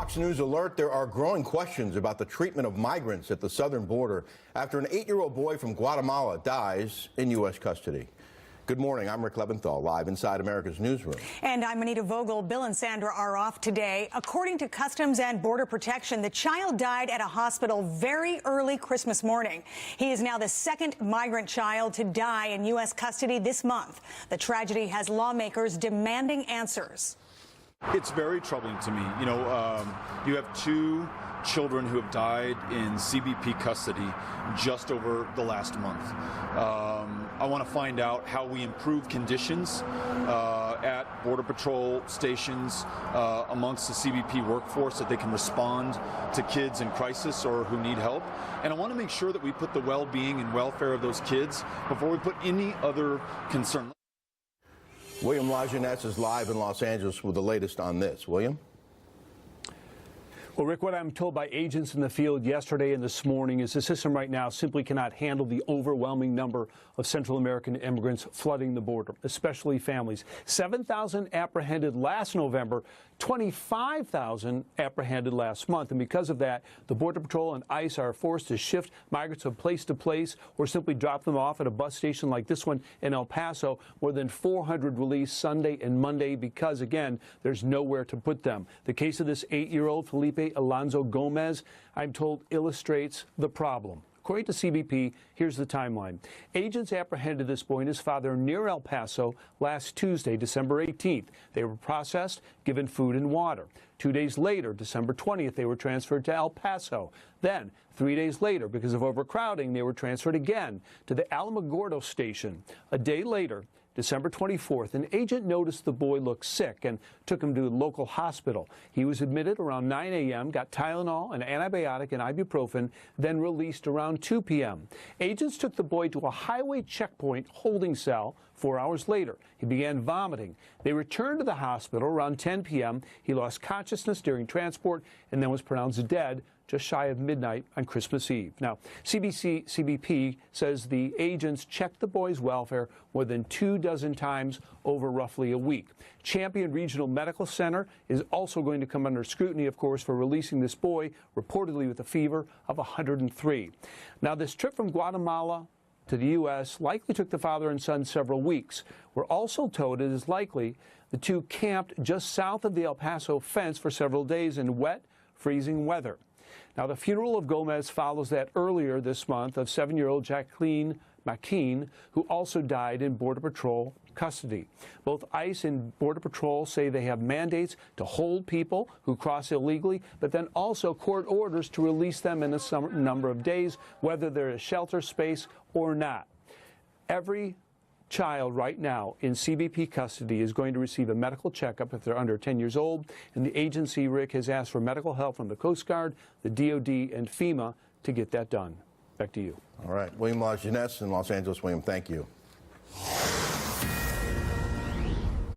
Fox News alert, there are growing questions about the treatment of migrants at the southern border after an 8-year-old boy from Guatemala dies in U.S. custody. Good morning. I'm Rick Leventhal, live inside America's newsroom. And I'm Anita Vogel. Bill and Sandra are off today. According to Customs and Border Protection, the child died at a hospital very early Christmas morning. He is now the second migrant child to die in U.S. custody this month. The tragedy has lawmakers demanding answers. It's very troubling to me. You have two children who have died in CBP custody just over the last month. I want to find out how we improve conditions at Border Patrol stations amongst the CBP workforce that they can respond to kids in crisis or who need help. And I want to make sure that we put the well-being and welfare of those kids before we put any other concern. William Lajeunesse is live in Los Angeles with the latest on this. William? Well, Rick, what I'm told by agents in the field yesterday and this morning is the system right now simply cannot handle the overwhelming number of Central American immigrants flooding the border, especially families. 7,000 apprehended last November, 25,000 apprehended last month. And because of that, the Border Patrol and ICE are forced to shift migrants from place to place or simply drop them off at a bus station like this one in El Paso. More than 400 released Sunday and Monday because, again, there's nowhere to put them. The case of this 8-year-old Felipe Alonso Gomez, I'm told, illustrates the problem. According to CBP, here's the timeline. Agents apprehended this boy and his father near El Paso last Tuesday, December 18th. They were processed, given food and water. 2 days later, December 20th, they were transferred to El Paso. Then, 3 days later, because of overcrowding, they were transferred again to the Alamogordo station. A day later, December 24th, an agent noticed the boy looked sick and took him to a local hospital. He was admitted around 9 a.m., got Tylenol, an antibiotic, and ibuprofen, then released around 2 p.m. Agents took the boy to a highway checkpoint holding cell. 4 hours later, he began vomiting. They returned to the hospital around 10 p.m. He lost consciousness during transport and then was pronounced dead just shy of midnight on Christmas Eve. Now, CBP says the agents checked the boy's welfare more than 24 times over roughly a week. Champion Regional Medical Center is also going to come under scrutiny, of course, for releasing this boy, reportedly with a fever of 103. Now, this trip from Guatemala to the U.S. likely took the father and son several weeks. We're also told it is likely the two camped just south of the El Paso fence for several days in wet, freezing weather. Now, the funeral of Gomez follows that earlier this month of 7-year-old Jacqueline McKean, who also died in Border Patrol custody. Both ICE and Border Patrol say they have mandates to hold people who cross illegally, but then also court orders to release them in a number of days, whether they're a shelter space or not. Every child right now in CBP custody is going to receive a medical checkup if they're under 10 years old, and the agency, Rick, has asked for medical help from the Coast Guard, the DOD, and FEMA to get that done. Back to you. All right. William Lajeunesse in Los Angeles. William, thank you.